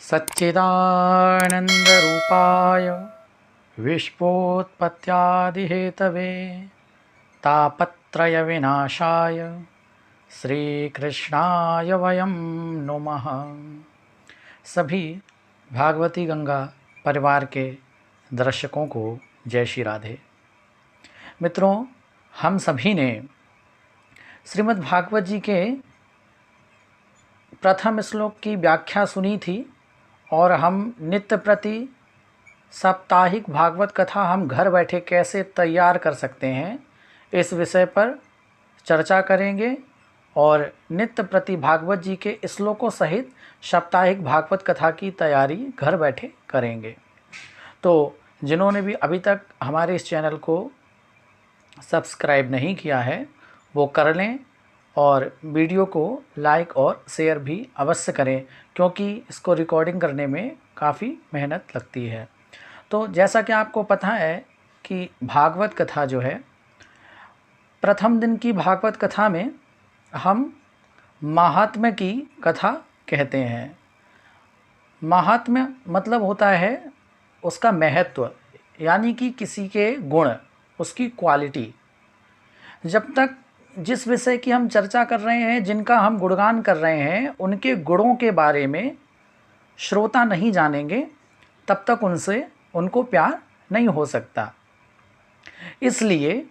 सच्चिदानन्दरूपाय विश्वोत्पत्त्यादिहेतवे तापत्रयविनाशाय श्रीकृष्णाय वयं नुमः। सभी भागवती गंगा परिवार के दर्शकों को जय श्री राधे। मित्रों, हम सभी ने श्रीमद् भागवत जी के प्रथम श्लोक की व्याख्या सुनी थी और हम नित्य प्रति साप्ताहिक भागवत कथा हम घर बैठे कैसे तैयार कर सकते हैं, इस विषय पर चर्चा करेंगे और नित्य प्रति भागवत जी के श्लोकों सहित साप्ताहिक भागवत कथा की तैयारी घर बैठे करेंगे। तो जिन्होंने भी अभी तक हमारे इस चैनल को सब्सक्राइब नहीं किया है वो कर लें और वीडियो को लाइक और शेयर भी अवश्य करें, क्योंकि इसको रिकॉर्डिंग करने में काफ़ी मेहनत लगती है। तो जैसा कि आपको पता है कि भागवत कथा जो है, प्रथम दिन की भागवत कथा में हम महात्म्य की कथा कहते हैं। महात्म्य मतलब होता है उसका महत्व, यानी कि किसी के गुण, उसकी क्वालिटी। जब तक जिस विषय की हम चर्चा कर रहे हैं, जिनका हम गुणगान कर रहे हैं, उनके गुणों के बारे में श्रोता नहीं जानेंगे तब तक उनको प्यार नहीं हो सकता। इसलिए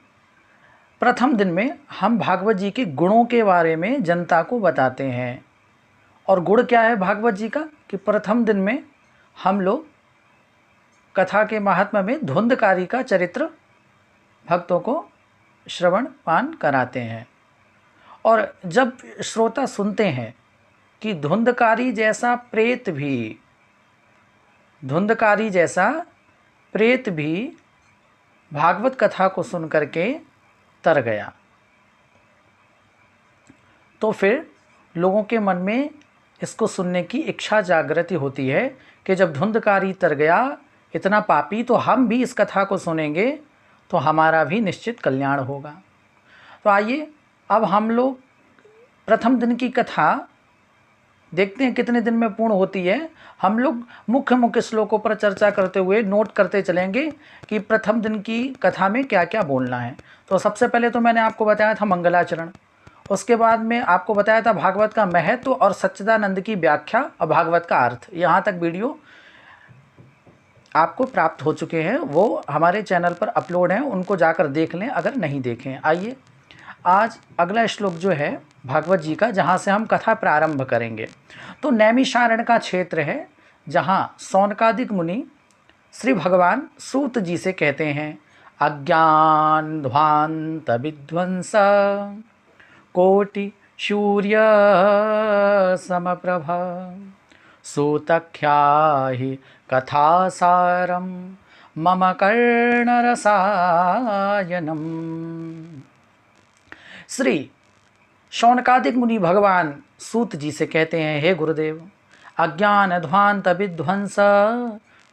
प्रथम दिन में हम भागवत जी के गुणों के बारे में जनता को बताते हैं। और गुण क्या है भागवत जी का कि प्रथम दिन में हम लोग कथा के महात्म्य में धुंधकारी का चरित्र भक्तों को श्रवण पान कराते हैं। और जब श्रोता सुनते हैं कि धुंधकारी जैसा प्रेत भी भागवत कथा को सुन करके तर गया, तो फिर लोगों के मन में इसको सुनने की इच्छा जागृति होती है कि जब धुंधकारी तर गया, इतना पापी, तो हम भी इस कथा को सुनेंगे तो हमारा भी निश्चित कल्याण होगा। तो आइए अब हम लोग प्रथम दिन की कथा देखते हैं कितने दिन में पूर्ण होती है। हम लोग मुख्य श्लोकों पर चर्चा करते हुए नोट करते चलेंगे कि प्रथम दिन की कथा में क्या क्या बोलना है। तो सबसे पहले तो मैंने आपको बताया था मंगलाचरण, उसके बाद में आपको बताया था भागवत का महत्व और सच्चिदानंद की व्याख्या और भागवत का अर्थ। यहाँ तक वीडियो आपको प्राप्त हो चुके हैं, वो हमारे चैनल पर अपलोड हैं, उनको जाकर देख लें अगर नहीं देखें। आइए आज अगला श्लोक जो है भागवत जी का, जहाँ से हम कथा प्रारंभ करेंगे, तो नैमिषारण्य का क्षेत्र है, जहाँ शौनकादिक मुनि श्री भगवान सूत जी से कहते हैं, अज्ञान ध्वांत विध्वंस कोटि सूर्य समप्रभा सूतख्याहि कथासारं मम कर्णरसायनम। श्री शौनकादिक मुनि भगवान सूत जी से कहते हैं, हे गुरुदेव, अज्ञान ध्वांत विध्वंस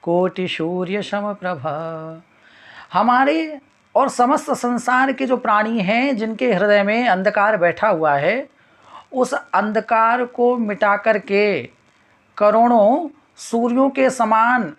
कोटि सूर्य समप्रभ, हमारे और समस्त संसार के जो प्राणी हैं, जिनके हृदय में अंधकार बैठा हुआ है, उस अंधकार को मिटा करके करोड़ों सूर्यों के समान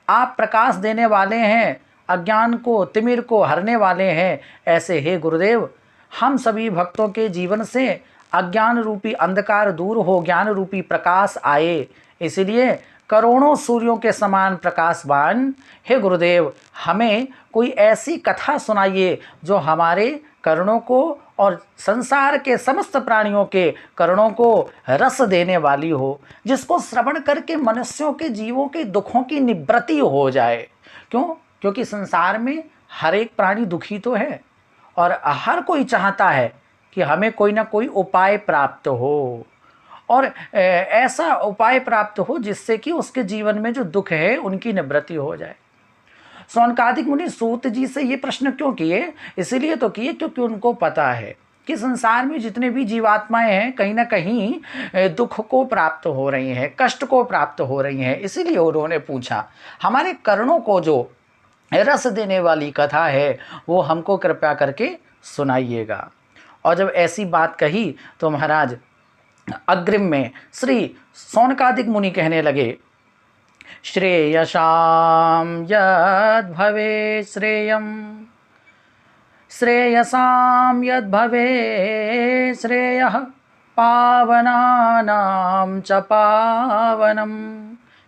आप प्रकाश देने वाले हैं, अज्ञान को, तिमिर को हरने वाले हैं। ऐसे हे गुरुदेव, हम सभी भक्तों के जीवन से अज्ञान रूपी अंधकार दूर हो, ज्ञान रूपी प्रकाश आए, इसलिए करोड़ों सूर्यों के समान प्रकाशवान हे गुरुदेव, हमें कोई ऐसी कथा सुनाइए जो हमारे कर्णों को और संसार के समस्त प्राणियों के कर्णों को रस देने वाली हो, जिसको श्रवण करके मनुष्यों के जीवों के दुखों की निवृत्ति हो जाए। क्यों? क्योंकि संसार में हर एक प्राणी दुखी तो है और हर कोई चाहता है कि हमें कोई ना कोई उपाय प्राप्त हो, और ऐसा उपाय प्राप्त हो जिससे कि उसके जीवन में जो दुख है उनकी निवृत्ति हो जाए। शौनकादिक मुनि सूत जी से ये प्रश्न क्यों किए? इसीलिए तो किए क्योंकि उनको पता है कि संसार में जितने भी जीवात्माएं हैं, कहीं ना कहीं दुख को प्राप्त हो रही हैं, कष्ट को प्राप्त हो रही हैं। इसीलिए उन्होंने पूछा, हमारे कर्णों को जो रस देने वाली कथा है वो हमको कृपया करके सुनाइएगा। और जब ऐसी बात कही तो महाराज अग्रिम में श्री शौनकादिक मुनि कहने लगे श्रेयसां यद्भवे श्रेयं श्रेयसां यद्भवे श्रेयः पावनानां च पावनं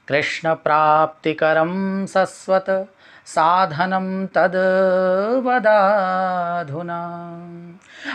कृष्णप्राप्तिकरं सस्वत साधनं तद् वदाधुना।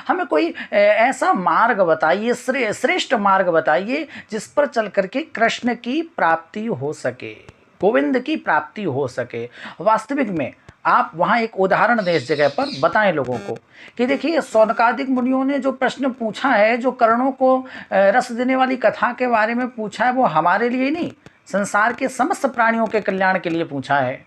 हमें कोई ऐसा मार्ग बताइए, श्रेष्ठ मार्ग बताइए जिस पर चल करके कृष्ण की प्राप्ति हो सके, गोविंद की प्राप्ति हो सके। वास्तविक में आप वहाँ एक उदाहरण दें इस जगह पर, बताएं लोगों को कि देखिए शौनकादिक मुनियों ने जो प्रश्न पूछा है, जो कर्णों को रस देने वाली कथा के बारे में पूछा है, वो हमारे लिए नहीं, संसार के समस्त प्राणियों के कल्याण के लिए पूछा है।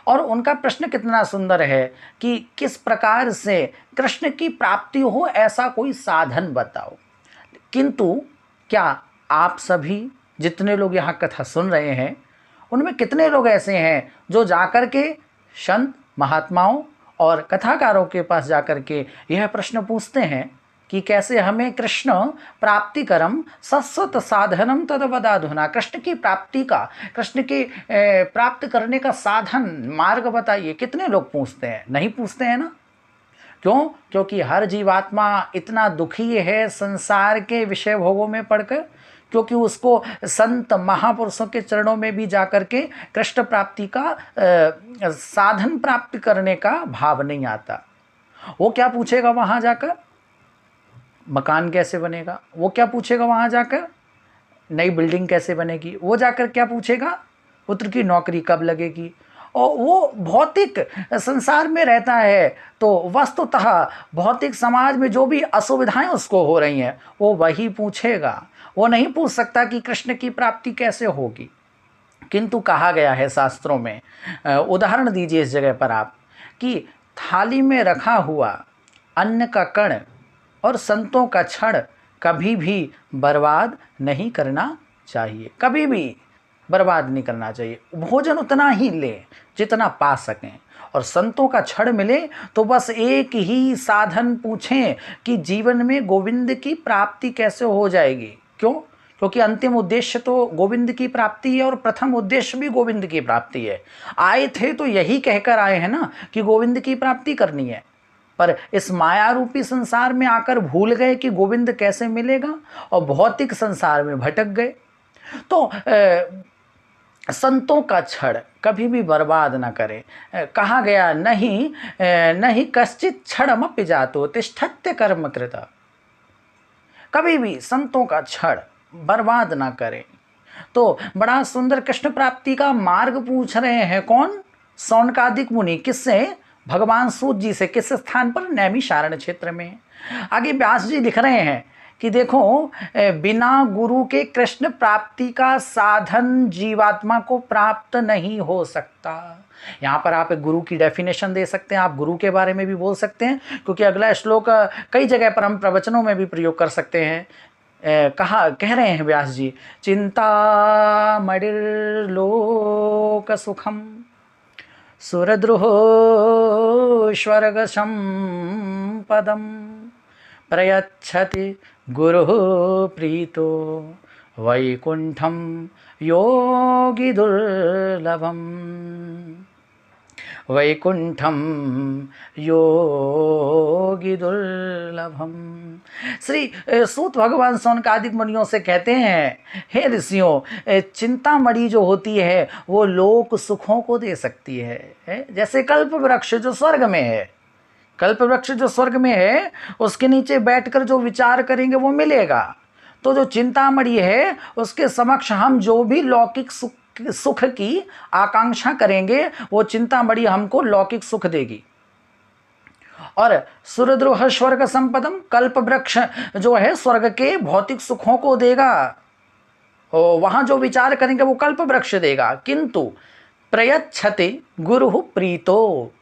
और उनका प्रश्न कितना सुंदर है कि किस प्रकार से कृष्ण की प्राप्ति हो ऐसा कोई साधन बताओ। किंतु क्या आप सभी जितने लोग यहाँ कथा सुन रहे हैं उनमें कितने लोग ऐसे हैं जो जाकर के संत महात्माओं और कथाकारों के पास जाकर के यह प्रश्न पूछते हैं कि कैसे हमें कृष्ण प्राप्तिकरम सस्वत साधनम तद वदाधुना, कृष्ण की प्राप्ति का, कृष्ण की प्राप्त करने का साधन मार्ग बताइए। कितने लोग पूछते हैं? नहीं पूछते हैं ना। क्यों? क्योंकि हर जीवात्मा इतना दुखी है संसार के विषय भोगों में पड़कर, क्योंकि उसको संत महापुरुषों के चरणों में भी जाकर के कृष्ण प्राप्ति का साधन प्राप्त करने का भाव नहीं आता। वो क्या पूछेगा वहाँ जाकर? मकान कैसे बनेगा? वो क्या पूछेगा वहाँ जाकर? नई बिल्डिंग कैसे बनेगी? वो जाकर क्या पूछेगा? पुत्र की नौकरी कब लगेगी? और वो भौतिक संसार में रहता है तो वस्तुतः भौतिक समाज में जो भी असुविधाएं उसको हो रही हैं वो वही पूछेगा। वो नहीं पूछ सकता कि कृष्ण की प्राप्ति कैसे होगी। किंतु कहा गया है शास्त्रों में, उदाहरण दीजिए इस जगह पर आप, कि थाली में रखा हुआ अन्न का कण और संतों का क्षण कभी भी बर्बाद नहीं करना चाहिए, कभी भी बर्बाद नहीं करना चाहिए। भोजन उतना ही लें जितना पा सकें, और संतों का क्षण मिले तो बस एक ही साधन पूछें कि जीवन में गोविंद की प्राप्ति कैसे हो जाएगी। क्यों? क्योंकि अंतिम उद्देश्य तो गोविंद की प्राप्ति है और प्रथम उद्देश्य भी गोविंद की प्राप्ति है। आए थे तो यही कहकर आए हैं ना कि गोविंद की प्राप्ति करनी है, पर इस माया रूपी संसार में आकर भूल गए कि गोविंद कैसे मिलेगा और भौतिक संसार में भटक गए। तो संतों का क्षण कभी भी बर्बाद ना करें। कहा गया नहीं कश्चित क्षणमपि जातो तिष्ठत्य कर्म कृता, कभी भी संतों का क्षण बर्बाद ना करें। तो बड़ा सुंदर कृष्ण प्राप्ति का मार्ग पूछ रहे हैं कौन? शौनकादिक मुनि। किससे? भगवान सूत जी से। किस स्थान पर? नैमिषारण्य क्षेत्र में। आगे व्यास जी लिख रहे हैं कि देखो, बिना गुरु के कृष्ण प्राप्ति का साधन जीवात्मा को प्राप्त नहीं हो सकता। यहाँ पर आप एक गुरु की डेफिनेशन दे सकते हैं, आप गुरु के बारे में भी बोल सकते हैं, क्योंकि अगला श्लोक कई जगह पर हम प्रवचनों में भी प्रयोग कर सकते हैं। कह रहे हैं व्यास जी, चिंता मणिर्लोक सुखम सुरद्रुहो स्वर्ग संपदम प्रयच्छति गुरुः प्रीतो वैकुंठम योगी दुर्लभम, वैकुंठम योगी दुर्लभम। श्री सूत भगवान शौनकादिक मुनियों से कहते हैं, हे ऋषियों, चिंतामणि जो होती है वो लोक सुखों को दे सकती है। जैसे कल्प वृक्ष जो स्वर्ग में है, कल्प वृक्ष जो स्वर्ग में है उसके नीचे बैठकर जो विचार करेंगे वो मिलेगा। तो जो चिंतामणि है उसके समक्ष हम जो भी लौकिक सुख की आकांक्षा करेंगे वो चिंतामणि हमको लौकिक सुख देगी। और सुरद्रोह स्वर्ग संपदम, कल्प वृक्ष जो है स्वर्ग के भौतिक सुखों को देगा, वहां जो विचार करेंगे वो कल्प वृक्ष देगा। किंतु प्रयच्छति गुरु प्रीतो,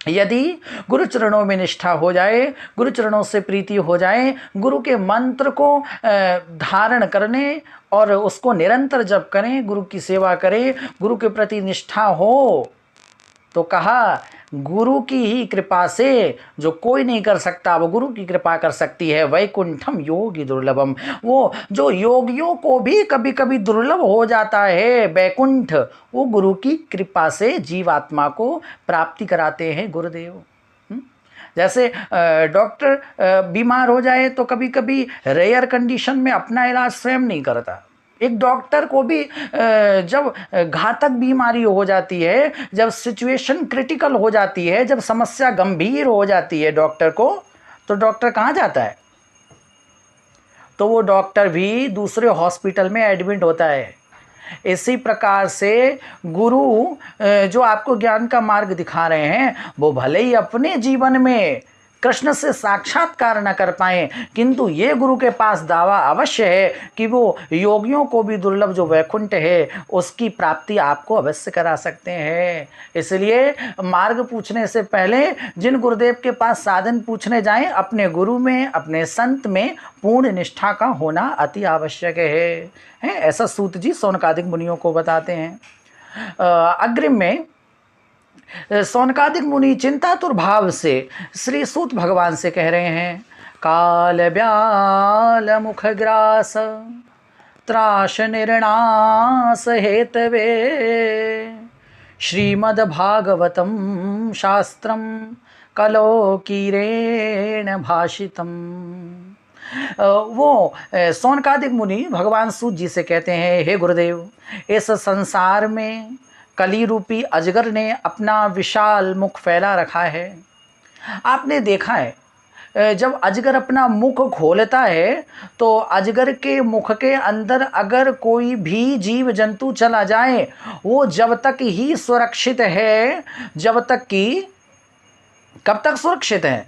यदि गुरु चरणों में निष्ठा हो जाए, गुरु चरणों से प्रीति हो जाए, गुरु के मंत्र को धारण करने और उसको निरंतर जप करें, गुरु की सेवा करें, गुरु के प्रति निष्ठा हो, तो कहा गुरु की ही कृपा से, जो कोई नहीं कर सकता वो गुरु की कृपा कर सकती है। वैकुंठम योगी दुर्लभम, वो जो योगियों को भी कभी कभी दुर्लभ हो जाता है वैकुंठ, वो गुरु की कृपा से जीवात्मा को प्राप्ति कराते हैं गुरुदेव। जैसे डॉक्टर बीमार हो जाए तो कभी कभी रेयर कंडीशन में अपना इलाज स्वयं नहीं करता। एक डॉक्टर को भी जब घातक बीमारी हो जाती है, जब सिचुएशन क्रिटिकल हो जाती है, जब समस्या गंभीर हो जाती है डॉक्टर को, तो डॉक्टर कहाँ जाता है? तो वो डॉक्टर भी दूसरे हॉस्पिटल में एडमिट होता है। इसी प्रकार से गुरु जो आपको ज्ञान का मार्ग दिखा रहे हैं, वो भले ही अपने जीवन में कृष्ण से साक्षात्कार न कर पाए, किंतु ये गुरु के पास दावा अवश्य है कि वो योगियों को भी दुर्लभ जो वैकुंठ है उसकी प्राप्ति आपको अवश्य करा सकते हैं। इसलिए मार्ग पूछने से पहले जिन गुरुदेव के पास साधन पूछने जाएं, अपने गुरु में, अपने संत में पूर्ण निष्ठा का होना अति आवश्यक है। ऐसा सूत जी सौनकादिक मुनियों को बताते हैं। अग्रिम में सौनकादिक मुनि चिंतातुर भाव से श्री सूत भगवान से कह रहे हैं, काल ब्याल मुख ग्रास त्राश निर्णास हेतवे श्रीमद् भागवतम शास्त्रम कलो कीरेण भाषितम। वो सौनकादिक मुनि भगवान सूत जी से कहते हैं, हे गुरुदेव, इस संसार में कली रूपी अजगर ने अपना विशाल मुख फैला रखा है। आपने देखा है जब अजगर अपना मुख खोलता है तो अजगर के मुख के अंदर अगर कोई भी जीव जंतु चला जाए, वो जब तक ही सुरक्षित है, जब तक कि कब तक सुरक्षित है?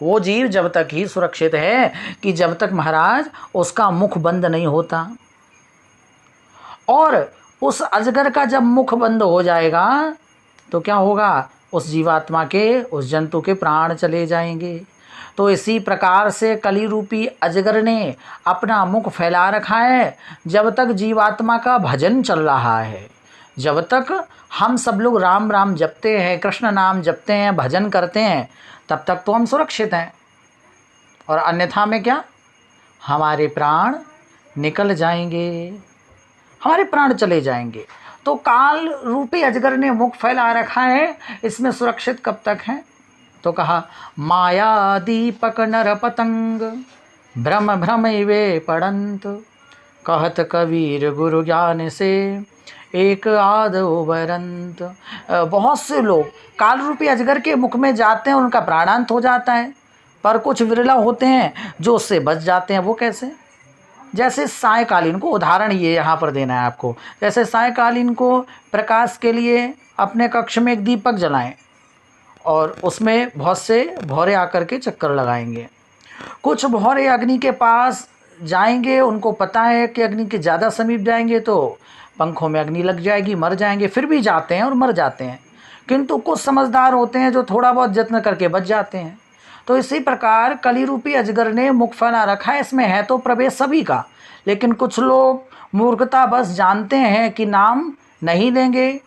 वो जीव जब तक ही सुरक्षित है कि जब तक महाराज उसका मुख बंद नहीं होता। और उस अजगर का जब मुख बंद हो जाएगा तो क्या होगा? उस जीवात्मा के, उस जंतु के प्राण चले जाएंगे। तो इसी प्रकार से कली रूपी अजगर ने अपना मुख फैला रखा है। जब तक जीवात्मा का भजन चल रहा है, जब तक हम सब लोग राम राम जपते हैं, कृष्ण नाम जपते हैं, भजन करते हैं, तब तक तो हम सुरक्षित हैं। और अन्यथा में क्या? हमारे प्राण निकल जाएंगे, हमारे प्राण चले जाएंगे। तो काल रूपी अजगर ने मुख फैला रखा है, इसमें सुरक्षित कब तक है? तो कहा, माया दीपक नर पतंग भ्रम भ्रम वे पड़ंत कहत कबीर गुरु ज्ञान से एक आध उबरंत। बहुत से लोग काल रूपी अजगर के मुख में जाते हैं, उनका प्राणांत हो जाता है, पर कुछ विरला होते हैं जो उससे बच जाते हैं। वो कैसे? जैसे सायकालीन को उदाहरण ये यहाँ पर देना है आपको। जैसे सायकालीन को प्रकाश के लिए अपने कक्ष में एक दीपक जलाएं और उसमें बहुत से भौरे आकर के चक्कर लगाएंगे। कुछ भौरे अग्नि के पास जाएंगे, उनको पता है कि अग्नि के ज़्यादा समीप जाएंगे तो पंखों में अग्नि लग जाएगी, मर जाएंगे, फिर भी जाते हैं और मर जाते हैं। किंतु कुछ समझदार होते हैं जो थोड़ा बहुत यत्न करके बच जाते हैं। तो इसी प्रकार कली रूपी अजगर ने मुख फैला रखा है, इसमें है तो प्रवेश सभी का, लेकिन कुछ लोग मूर्खता बस जानते हैं कि नाम नहीं लेंगे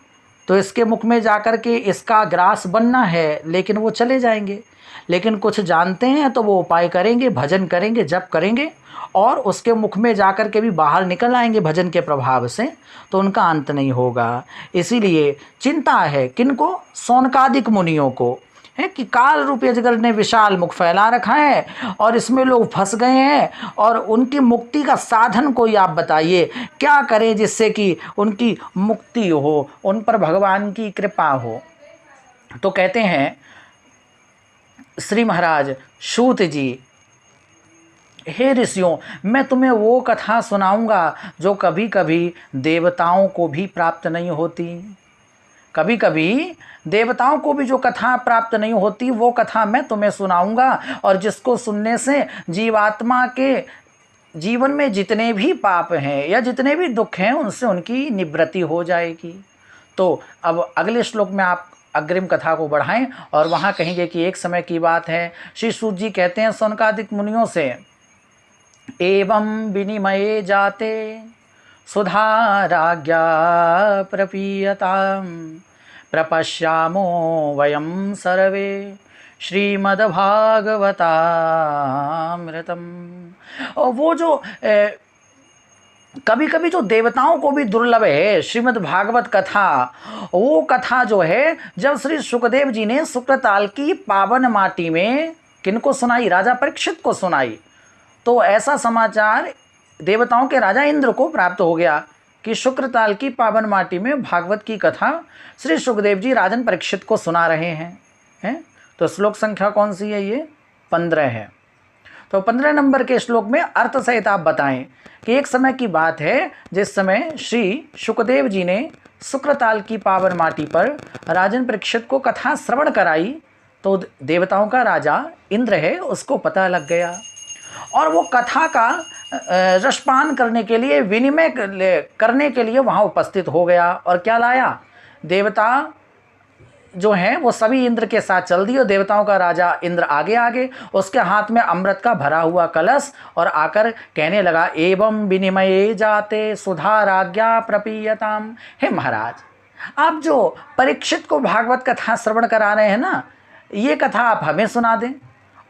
तो इसके मुख में जाकर के इसका ग्रास बनना है, लेकिन वो चले जाएंगे। लेकिन कुछ जानते हैं तो वो उपाय करेंगे, भजन करेंगे, जप करेंगे और उसके मुख में जाकर के भी बाहर निकल आएंगे भजन के प्रभाव से, तो उनका अंत नहीं होगा। इसीलिए चिंता है किनको? सौनकादिक मुनियों को है कि काल रूपी अजगर ने विशाल मुख फैला रखा है और इसमें लोग फंस गए हैं। और उनकी मुक्ति का साधन कोई आप बताइए, क्या करें जिससे कि उनकी मुक्ति हो, उन पर भगवान की कृपा हो? तो कहते हैं श्री महाराज सूत जी, हे ऋषियों, मैं तुम्हें वो कथा सुनाऊंगा जो कभी कभी देवताओं को भी प्राप्त नहीं होती। कभी कभी देवताओं को भी जो कथा प्राप्त नहीं होती, वो कथा मैं तुम्हें सुनाऊंगा, और जिसको सुनने से जीवात्मा के जीवन में जितने भी पाप हैं या जितने भी दुख हैं उनसे उनकी निवृत्ति हो जाएगी। तो अब अगले श्लोक में आप अग्रिम कथा को बढ़ाएं और वहाँ कहेंगे कि एक समय की बात है, श्री सूत जी कहते हैं सौनकादिक मुनियों से, एवं विनिमये जाते सुधा राज्ञा प्रपीयताम प्रपश्यामो वयं सर्वे श्रीमद्भागवतामृतम। और वो जो कभी कभी जो देवताओं को भी दुर्लभ है श्रीमद् भागवत कथा, वो कथा जो है जब श्री सुखदेव जी ने शुक्रताल की पावन माटी में किनको सुनाई, राजा परीक्षित को सुनाई, तो ऐसा समाचार देवताओं के राजा इंद्र को प्राप्त हो गया कि शुक्रताल की पावन माटी में भागवत की कथा श्री सुखदेव जी राजन परीक्षित को सुना रहे हैं। तो श्लोक संख्या कौन सी है? ये 15 है। तो 15 नंबर के श्लोक में अर्थ सहित आप बताएं कि एक समय की बात है जिस समय श्री सुखदेव जी ने शुक्रताल की पावन माटी पर राजन परीक्षित को कथा श्रवण कराई, तो देवताओं का राजा इंद्र है उसको पता लग गया और वो कथा का रसपान करने के लिए, विनिमय करने के लिए वहाँ उपस्थित हो गया। और क्या लाया? देवता जो हैं वो सभी इंद्र के साथ चल दिए। देवताओं का राजा इंद्र आगे आगे, उसके हाथ में अमृत का भरा हुआ कलश, और आकर कहने लगा एवं विनिमये जाते सुधा राज्ञा प्रपीयताम। हे महाराज, आप जो परीक्षित को भागवत कथा श्रवण करा रहे हैं ना, ये कथा आप हमें सुना दें,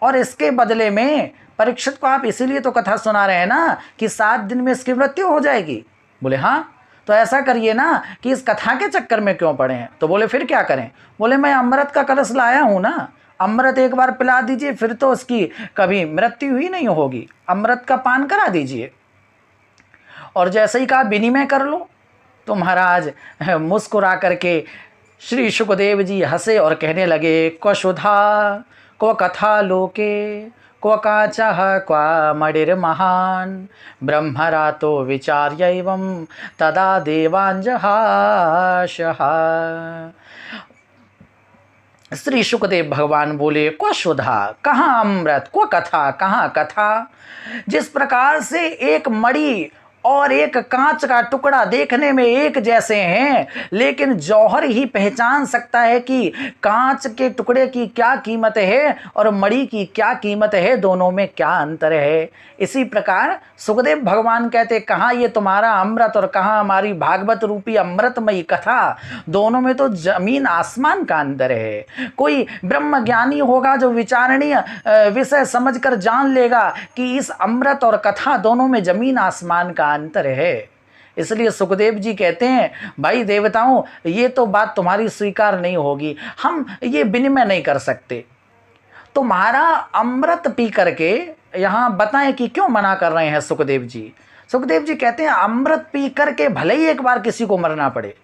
और इसके बदले में परीक्षित को आप इसीलिए तो कथा सुना रहे हैं ना कि 7 दिन में इसकी मृत्यु हो जाएगी। बोले हाँ, तो ऐसा करिए ना कि इस कथा के चक्कर में क्यों पड़े हैं। तो बोले फिर क्या करें? बोले मैं अमृत का कलश लाया हूँ ना, अमृत एक बार पिला दीजिए, फिर तो उसकी कभी मृत्यु ही नहीं होगी, अमृत का पान करा दीजिए। और जैसे ही कहा विनिमय कर लो, तो महाराज मुस्कुरा करके श्री सुखदेव जी हंसे और कहने लगे क्वशुधा क्व कथा लोके क्व काचः क्वा मणिर्महान् ब्रह्मरातो विचार्य एवं तदा देवांजहाशः। श्री सुखदेव भगवान बोले क्वशुधा, कहाँ अमृत, क्व कथा, कहाँ कथा। जिस प्रकार से एक मणि और एक कांच का टुकड़ा देखने में एक जैसे हैं, लेकिन जौहर ही पहचान सकता है कि कांच के टुकड़े की क्या कीमत है और मणि की क्या कीमत है, दोनों में क्या अंतर है। इसी प्रकार सुखदेव भगवान कहते कहाँ ये तुम्हारा अमृत और कहाँ हमारी भागवत रूपी अमृतमयी कथा, दोनों में तो जमीन आसमान का अंतर है। कोई ब्रह्म ज्ञानी होगा जो विचारणीय विषय समझकर जान लेगा कि इस अमृत और कथा दोनों में जमीन आसमान का अंतर है। इसलिए सुखदेव जी कहते हैं भाई देवताओं, ये तो बात तुम्हारी स्वीकार नहीं होगी, हम ये विनिमय नहीं कर सकते। तुम्हारा अमृत पी करके यहाँ बताएं कि क्यों मना कर रहे हैं सुखदेव जी। सुखदेव जी कहते हैं अमृत पी करके भले ही एक बार किसी को मरना पड़े,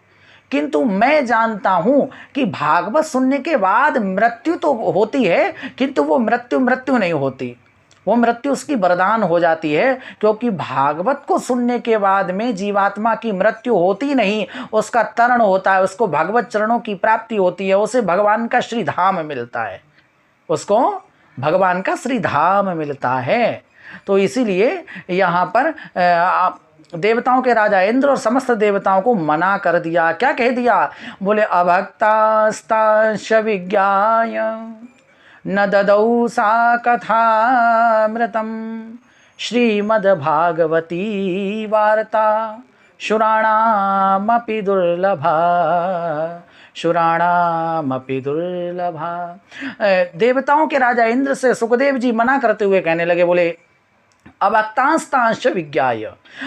किंतु मैं जानता हूं कि भागवत सुनने के बाद मृत्यु तो होती है, किंतु वो मृत्यु नहीं होती, वो मृत्यु उसकी वरदान हो जाती है। क्योंकि भागवत को सुनने के बाद में जीवात्मा की मृत्यु होती नहीं, उसका तरण होता है, उसको भगवत चरणों की प्राप्ति होती है, उसे भगवान का श्री धाम मिलता है, उसको भगवान का श्री धाम मिलता है। तो इसीलिए यहाँ पर देवताओं के राजा इंद्र और समस्त देवताओं को मना कर दिया। क्या कह दिया? बोले अभक्तास्तांश विज्ञाय न ददौ सा कथामृतम श्रीमद्भागवती वार्ता शुराणामपि दुर्लभा, शुराणामपि दुर्लभा। देवताओं के राजा इंद्र से सुखदेव जी मना करते हुए कहने लगे, बोले अभक्तांश विज्ञाय,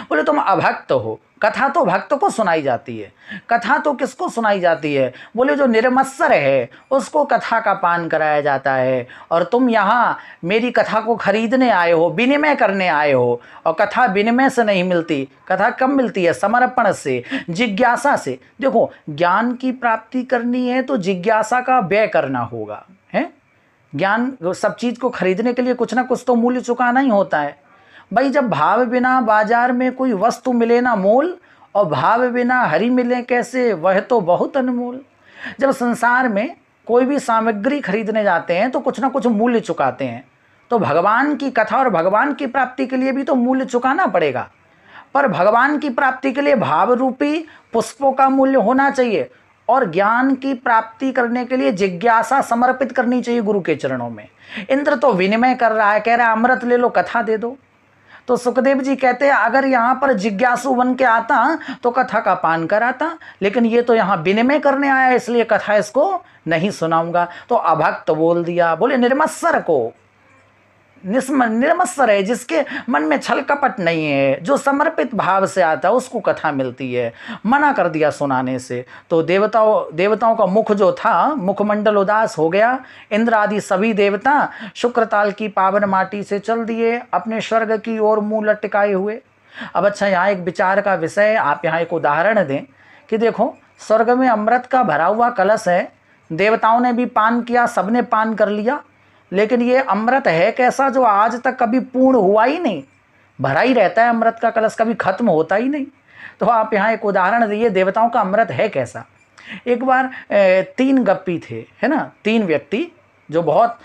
बोले तुम अभक्त हो, कथा तो भक्त को सुनाई जाती है। कथा तो किसको सुनाई जाती है? बोले जो निर्मत्सर है उसको कथा का पान कराया जाता है, और तुम यहाँ मेरी कथा को खरीदने आए हो, विनिमय करने आए हो। और कथा विनिमय से नहीं मिलती, कथा कब मिलती है? समर्पण से, जिज्ञासा से। देखो, ज्ञान की प्राप्ति करनी है तो जिज्ञासा का व्यय करना होगा, है। ज्ञान सब चीज़ को खरीदने के लिए कुछ ना कुछ तो मूल्य चुकाना ही होता है भाई। जब भाव बिना बाजार में कोई वस्तु मिले ना मोल, और भाव बिना हरि मिले कैसे, वह तो बहुत अनमोल। जब संसार में कोई भी सामग्री खरीदने जाते हैं तो कुछ ना कुछ मूल्य चुकाते हैं, तो भगवान की कथा और भगवान की प्राप्ति के लिए भी तो मूल्य चुकाना पड़ेगा। पर भगवान की प्राप्ति के लिए भाव रूपी पुष्पों का मूल्य होना चाहिए, और ज्ञान की प्राप्ति करने के लिए जिज्ञासा समर्पित करनी चाहिए गुरु के चरणों में। इंद्र तो विनिमय कर रहा है, कह रहा है अमृत ले लो, कथा दे दो। तो सुखदेव जी कहते हैं अगर यहाँ पर जिज्ञासु बन के आता तो कथा का पान कराता, लेकिन ये तो यहाँ विनिमय करने आया इसलिए कथा इसको नहीं सुनाऊंगा। तो अभक्त बोल दिया, बोले निर्मत्सर को, निर्मत्सर है जिसके मन में छल कपट नहीं है, जो समर्पित भाव से आता है उसको कथा मिलती है, मना कर दिया सुनाने से। तो देवताओं का मुख जो था, मुखमंडल उदास हो गया। इंद्र आदि सभी देवता शुक्रताल की पावन माटी से चल दिए, अपने स्वर्ग की ओर मुंह लटकाए हुए। अब अच्छा, यहाँ एक विचार का विषय है, आप यहाँ एक उदाहरण दें कि देखो स्वर्ग में अमृत का भरा हुआ कलश है, देवताओं ने भी पान किया, सबने पान कर लिया, लेकिन ये अमृत है कैसा जो आज तक कभी पूर्ण हुआ ही नहीं, भरा ही रहता है अमृत का कलश, कभी खत्म होता ही नहीं। तो आप यहाँ एक उदाहरण दिए देवताओं का अमृत है कैसा। एक बार 3 गप्पी थे, है ना, 3 व्यक्ति जो बहुत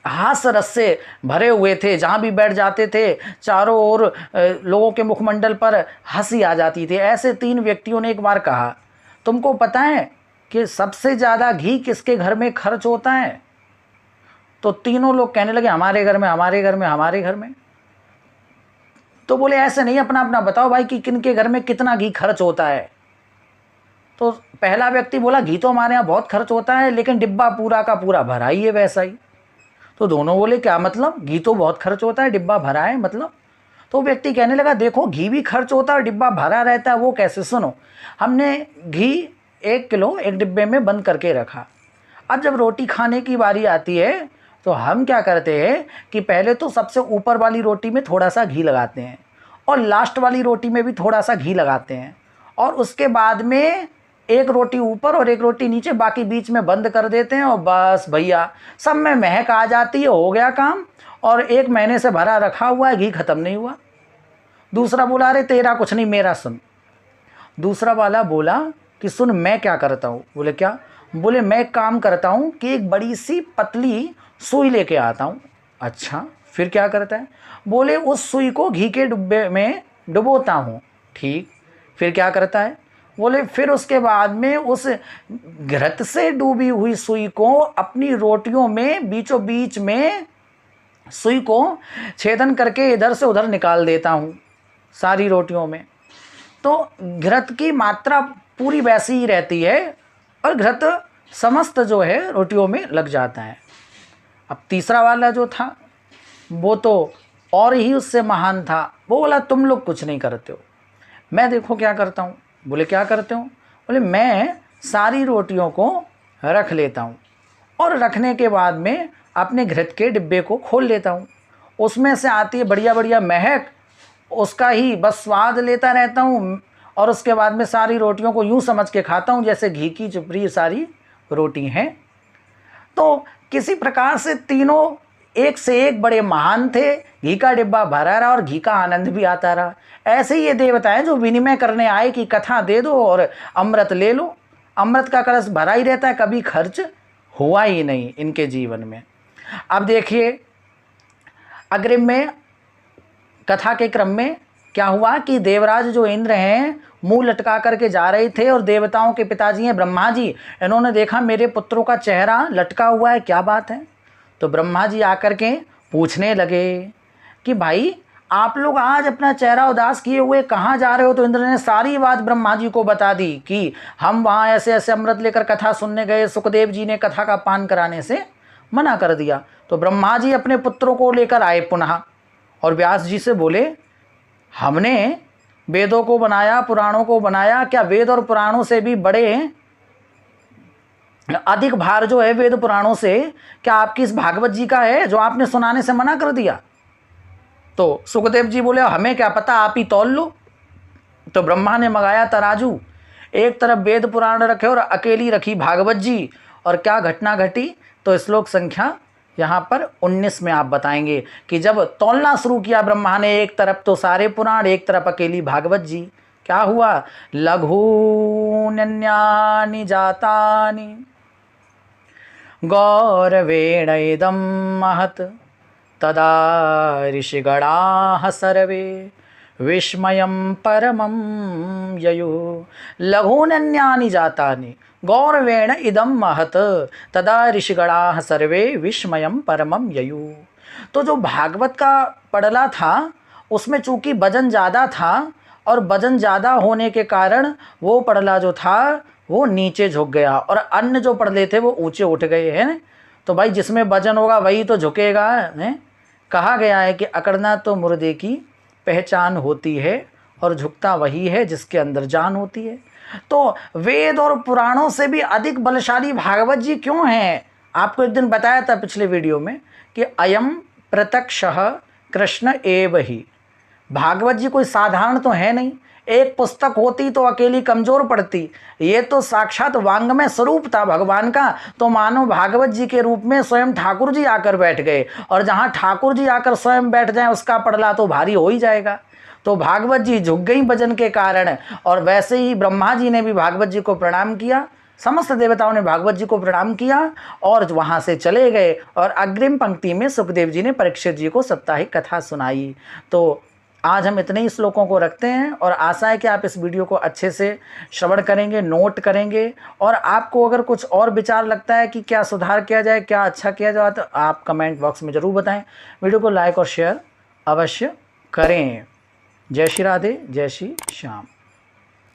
हास्य रस से भरे हुए थे, जहाँ भी बैठ जाते थे चारों ओर लोगों के मुखमंडल पर हंसी आ जाती थी। ऐसे 3 व्यक्तियों ने एक बार कहा, तुमको पता है कि सबसे ज़्यादा घी किसके घर में खर्च होता है? तो तीनों लोग कहने लगे हमारे घर में, हमारे घर में, हमारे घर में। तो बोले ऐसे नहीं, अपना अपना बताओ भाई कि किनके घर में कितना घी खर्च होता है। तो पहला व्यक्ति बोला घी तो हमारे यहाँ बहुत खर्च होता है, लेकिन डिब्बा पूरा का पूरा भरा ही है वैसा ही। तो दोनों बोले क्या मतलब, घी तो बहुत खर्च होता है, डिब्बा भरा है मतलब। तो व्यक्ति कहने लगा देखो घी भी खर्च होता है और डिब्बा भरा रहता है, वो कैसे? सुनो, हमने घी 1 किलो एक डिब्बे में बंद करके रखा। अब जब रोटी खाने की बारी आती है तो हम क्या करते हैं कि पहले तो सबसे ऊपर वाली रोटी में थोड़ा सा घी लगाते हैं और लास्ट वाली रोटी में भी थोड़ा सा घी लगाते हैं, और उसके बाद में एक रोटी ऊपर और एक रोटी नीचे, बाकी बीच में बंद कर देते हैं। और बस भैया सब में महक आ जाती है, हो गया काम। और 1 महीने से भरा रखा हुआ है, घी खत्म नहीं हुआ। दूसरा बोला अरे तेरा कुछ नहीं, मेरा सुन। दूसरा वाला बोला कि सुन मैं क्या करता हूँ। बोले क्या? बोले मैं एक काम करता हूँ कि एक बड़ी सी पतली सुई लेके आता हूँ। अच्छा, फिर क्या करता है? बोले उस सुई को घी के डिब्बे में डुबोता हूँ। ठीक, फिर क्या करता है? बोले फिर उसके बाद में उस घृत से डूबी हुई सुई को अपनी रोटियों में बीचों बीच में सुई को छेदन करके इधर से उधर निकाल देता हूँ सारी रोटियों में। तो घृत की मात्रा पूरी वैसी ही रहती है और घृत समस्त जो है रोटियों में लग जाता है। अब तीसरा वाला जो था वो तो और ही उससे महान था। वो बोला तुम लोग कुछ नहीं करते हो, मैं देखो क्या करता हूँ। बोले क्या करते हो? बोले मैं सारी रोटियों को रख लेता हूँ और रखने के बाद में अपने घृत के डिब्बे को खोल लेता हूँ, उसमें से आती है बढ़िया बढ़िया महक, उसका ही बस स्वाद लेता रहता हूँ। और उसके बाद में सारी रोटियों को यूँ समझ के खाता हूँ जैसे घी की चुपड़ी सारी रोटी हैं। तो किसी प्रकार से तीनों एक से एक बड़े महान थे, घी का डिब्बा भरा रहा और घी का आनंद भी आता रहा। ऐसे ही ये देवता हैं जो विनिमय करने आए कि कथा दे दो और अमृत ले लो। अमृत का कलश भरा ही रहता है, कभी खर्च हुआ ही नहीं इनके जीवन में। अब देखिए अग्रिम में कथा के क्रम में क्या हुआ कि देवराज जो इंद्र हैं मुंह लटका करके जा रहे थे और देवताओं के पिताजी हैं ब्रह्मा जी, इन्होंने देखा मेरे पुत्रों का चेहरा लटका हुआ है, क्या बात है? तो ब्रह्मा जी आकर के पूछने लगे कि भाई आप लोग आज अपना चेहरा उदास किए हुए कहाँ जा रहे हो? तो इंद्र ने सारी बात ब्रह्मा जी को बता दी कि हम वहाँ ऐसे ऐसे अमृत लेकर कथा सुनने गए, सुखदेव जी ने कथा का पान कराने से मना कर दिया। तो ब्रह्मा जी अपने पुत्रों को लेकर आए पुनः और व्यास जी से बोले हमने वेदों को बनाया, पुराणों को बनाया, क्या वेद और पुराणों से भी बड़े अधिक भार जो है वेद पुराणों से क्या आपकी इस भागवत जी का है जो आपने सुनाने से मना कर दिया? तो सुखदेव जी बोले हमें क्या पता, आप ही तौल लो। तो ब्रह्मा ने मंगाया तराजू, एक तरफ वेद पुराण रखे और अकेली रखी भागवत जी, और क्या घटना घटी? तो श्लोक संख्या यहाँ पर 19 में आप बताएंगे कि जब तौलना शुरू किया ब्रह्मा ने, एक तरफ तो सारे पुराण, एक तरफ अकेली भागवत जी, क्या हुआ? लघून्यानि जातानि गौरवेण इदं महत् तदा ऋषिगणाः सर्वे विस्मयं परमं ययुः। लघून्यानि जातानि गौरवेण इदं महत् तदा ऋषिगणाः सर्वे विस्मयं परमं ययुः। तो जो भागवत का पड़ला था उसमें चूंकि वजन ज़्यादा था और वजन ज़्यादा होने के कारण वो पड़ला जो था वो नीचे झुक गया और अन्य जो पड़ले थे वो ऊंचे उठ गए हैं। तो भाई जिसमें वजन होगा वही तो झुकेगा है। कहा गया है कि अकड़ना तो मुर्दे की पहचान होती है और झुकता वही है जिसके अंदर जान होती है। तो वेद और पुराणों से भी अधिक बलशाली भागवत जी क्यों हैं? आपको एक दिन बताया था पिछले वीडियो में कि अयम प्रत्यक्षः कृष्ण एव ही। भागवत जी कोई साधारण तो है नहीं, एक पुस्तक होती तो अकेली कमजोर पड़ती, ये तो साक्षात वांग्मय स्वरूप था भगवान का। तो मानो भागवत जी के रूप में स्वयं ठाकुर जी आकर बैठ गए, और जहाँ ठाकुर जी आकर स्वयं बैठ जाएं उसका पड़ला तो भारी हो ही जाएगा। तो भागवत जी झुक गई वजन के कारण, और वैसे ही ब्रह्मा जी ने भी भागवत जी को प्रणाम किया, समस्त देवताओं ने भागवत जी को प्रणाम किया और वहाँ से चले गए। और अग्रिम पंक्ति में सुखदेव जी ने परीक्षित जी को साप्ताहिक कथा सुनाई। तो आज हम इतने ही श्लोकों को रखते हैं और आशा है कि आप इस वीडियो को अच्छे से श्रवण करेंगे, नोट करेंगे, और आपको अगर कुछ और विचार लगता है कि क्या सुधार किया जाए, क्या अच्छा किया जाए, तो आप कमेंट बॉक्स में ज़रूर बताएं। वीडियो को लाइक और शेयर अवश्य करें। जय श्री राधे, जय श्री श्याम।